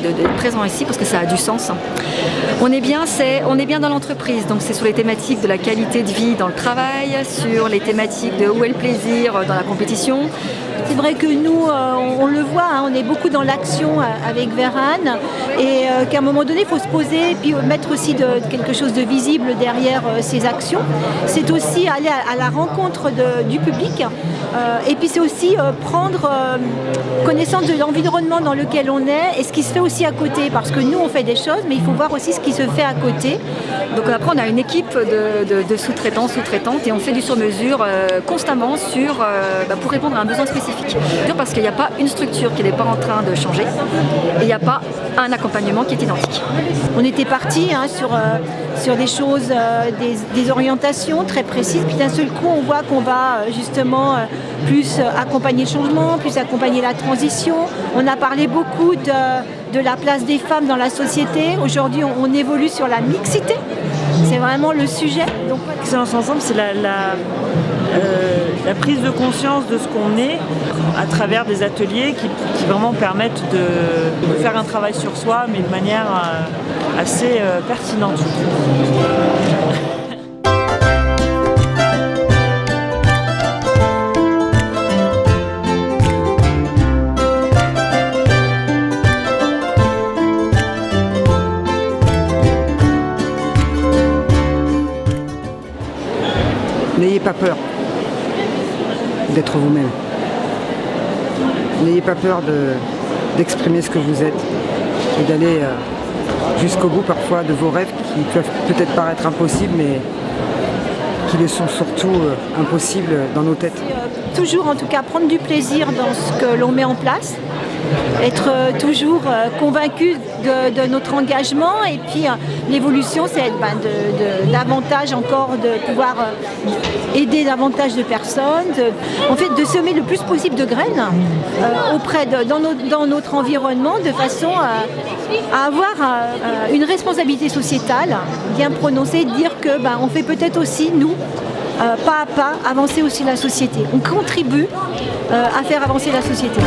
d'être présent ici parce que ça a du sens. On est bien dans l'entreprise, donc c'est sur les thématiques de la qualité de vie dans le travail, sur les thématiques de où est le plaisir dans la compétition. C'est vrai que nous, on le voit, hein, on est beaucoup dans l'action avec Vérane et qu'à un moment donné, il faut se poser et puis mettre aussi quelque chose de visible derrière ces actions. C'est aussi aller à la rencontre du public et puis c'est aussi prendre connaissance de l'environnement dans lequel on est et ce qui se fait aussi à côté. Parce que nous, on fait des choses, mais il faut voir aussi ce qui se fait à côté. Donc après, on a une équipe de sous-traitantes et on fait du sur-mesure constamment pour répondre à un besoin spécifique. Parce qu'il n'y a pas une structure qui n'est pas en train de changer et il n'y a pas un accompagnement qui est identique. On était parti sur des choses, des orientations très précises, puis d'un seul coup on voit qu'on va justement plus accompagner le changement, plus accompagner la transition. On a parlé beaucoup de la place des femmes dans la société. Aujourd'hui on évolue sur la mixité, c'est vraiment le sujet. Donc Excellence Ensemble, c'est la prise de conscience de ce qu'on est à travers des ateliers qui vraiment permettent de faire un travail sur soi, mais de manière assez pertinente. N'ayez pas peur d'être vous-même. N'ayez pas peur d'exprimer ce que vous êtes et d'aller jusqu'au bout parfois de vos rêves qui peuvent peut-être paraître impossibles, mais qui le sont surtout impossibles dans nos têtes. Toujours en tout cas prendre du plaisir dans ce que l'on met en place, être toujours convaincu de notre engagement et puis l'évolution c'est davantage encore de pouvoir aider davantage de personnes, en fait de semer le plus possible de graines dans notre environnement de façon à avoir une responsabilité sociétale bien prononcée, dire que on fait peut-être aussi nous pas à pas avancer aussi la société. On contribue à faire avancer la société.